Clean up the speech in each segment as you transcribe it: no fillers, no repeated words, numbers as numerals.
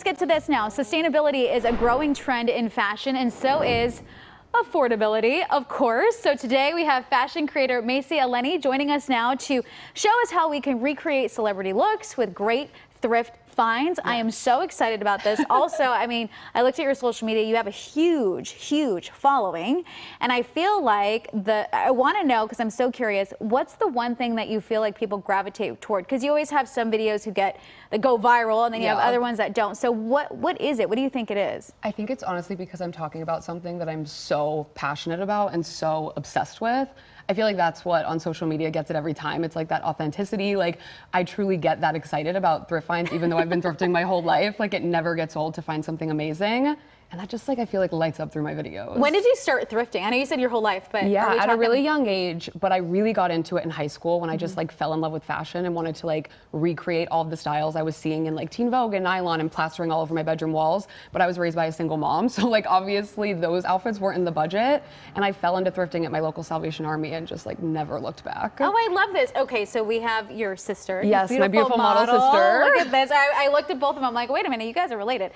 get to this now. Sustainability is a growing trend in fashion, and so is affordability, of course. So today we have fashion creator Macy Eleni joining us now to show us how we can recreate celebrity looks with great thrift finds. I am so excited about this. Also, I mean, I looked at your social media. You have a huge following, and I feel like I want to know, because I'm so curious, what's the one thing that you feel like people gravitate toward? Because you always have some videos that go viral, and then you have other ones that don't. So what is it? What do you think it is? I think it's honestly because I'm talking about something that I'm so passionate about and so obsessed with. I feel like that's what on social media gets it every time. It's like that authenticity. Like, I truly get that excited about thrift finds, even though I've been thrifting my whole life. Like, it never gets old to find something amazing. And that just, like, I feel like lights up through my videos. When did you start thrifting? I know you said your whole life, but yeah, at a really young age, but I really got into it in high school when I just like fell in love with fashion and wanted to like recreate all of the styles I was seeing in like Teen Vogue and nylon and plastering all over my bedroom walls. But I was raised by a single mom, so like obviously those outfits weren't in the budget, and I fell into thrifting at my local Salvation Army and just like never looked back. Oh, I love this. Okay, so we have your sister. Yes, my beautiful model sister. Look at this. I looked at both of them. I'm like, wait a minute, you guys are related.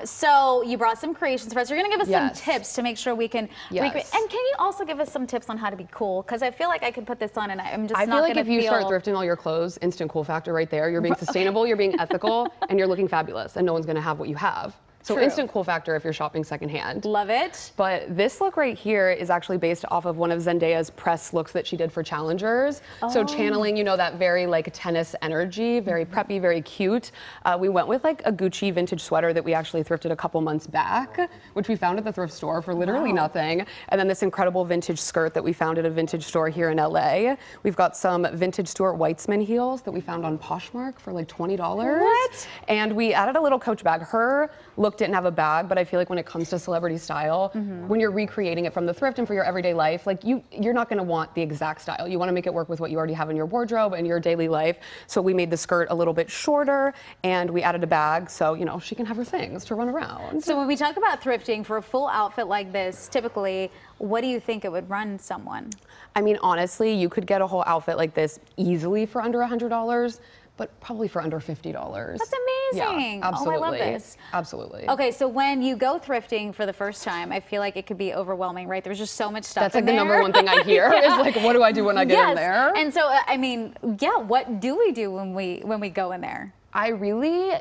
So you brought some creations for us. You're gonna give us some tips to make sure we can recreate. And can you also give us some tips on how to be cool? Because I feel like I could put this on and I'm just not gonna feel. I feel like if you start thrifting all your clothes, instant cool factor right there. You're being sustainable, you're being ethical, and you're looking fabulous, and no one's gonna have what you have. So instant cool factor if you're shopping secondhand. Love it. But this look right here is actually based off of one of Zendaya's press looks that she did for Challengers. So channeling, you know, that very like tennis energy, very preppy, very cute. We went with like a Gucci vintage sweater that we actually thrifted a couple months back, which we found at the thrift store for literally nothing. And then this incredible vintage skirt that we found at a vintage store here in LA. We've got some vintage Stuart Weitzman heels that we found on Poshmark for like $20. What? And we added a little Coach bag. Her look didn't have a bag, but I feel like when it comes to celebrity style, when you're recreating it from the thrift and for your everyday life, like you're not gonna want the exact style. You wanna make it work with what you already have in your wardrobe and your daily life. So we made the skirt a little bit shorter and we added a bag so, you know, she can have her things to run around. So when we talk about thrifting for a full outfit like this, typically, what do you think it would run someone? I mean, honestly, you could get a whole outfit like this easily for under $100, but probably for under $50. That's amazing. Yeah, absolutely. Oh, I love this. Absolutely. Okay, so when you go thrifting for the first time, I feel like it could be overwhelming, right? There's just so much stuff. That's like the number one thing I hear is like, what do I do when I get in there? And so, I mean, yeah, what do we do when we go in there? I really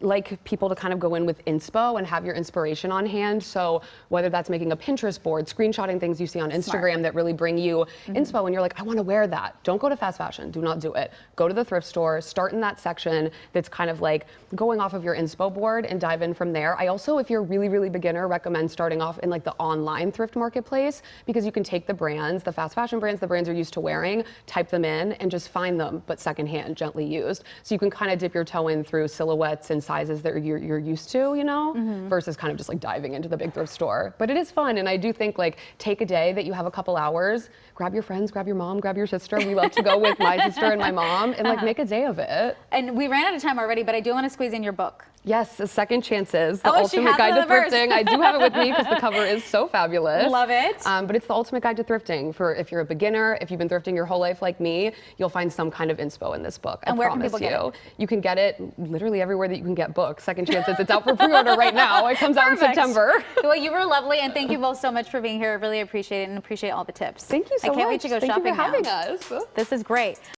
like people to kind of go in with inspo and have your inspiration on hand. So whether that's making a Pinterest board, screenshotting things you see on Instagram that really bring you inspo and you're like, I want to wear that. Don't go to fast fashion. Do not do it. Go to the thrift store, start in that section that's kind of like going off of your inspo board and dive in from there. I also, if you're really beginner, recommend starting off in like the online thrift marketplace, because you can take the brands, the fast fashion brands, the brands you're used to wearing, type them in and just find them, but secondhand, gently used. So you can kind of dip your toe in through silhouettes and sizes that you're used to, you know, versus kind of just like diving into the big thrift store. But it is fun, and I do think like take a day that you have a couple hours, grab your friends, grab your mom, grab your sister. We love to go with my sister and my mom and like make a day of it. And we ran out of time already, but I do want to squeeze in your book. Yes, Second Chances, the ultimate guide to thrifting. I do have it with me because the cover is so fabulous. Love it. But it's the ultimate guide to thrifting for if you're a beginner, if you've been thrifting your whole life like me, you'll find some kind of inspo in this book. And where can people get it? You can get it literally everywhere that you can get books. Second Chances, it's out for pre-order right now. It comes out in September. Well, you were lovely, and thank you both so much for being here. I really appreciate it and appreciate all the tips. Thank you so much. I can't wait to go shopping now. Thank you for having us. This is great.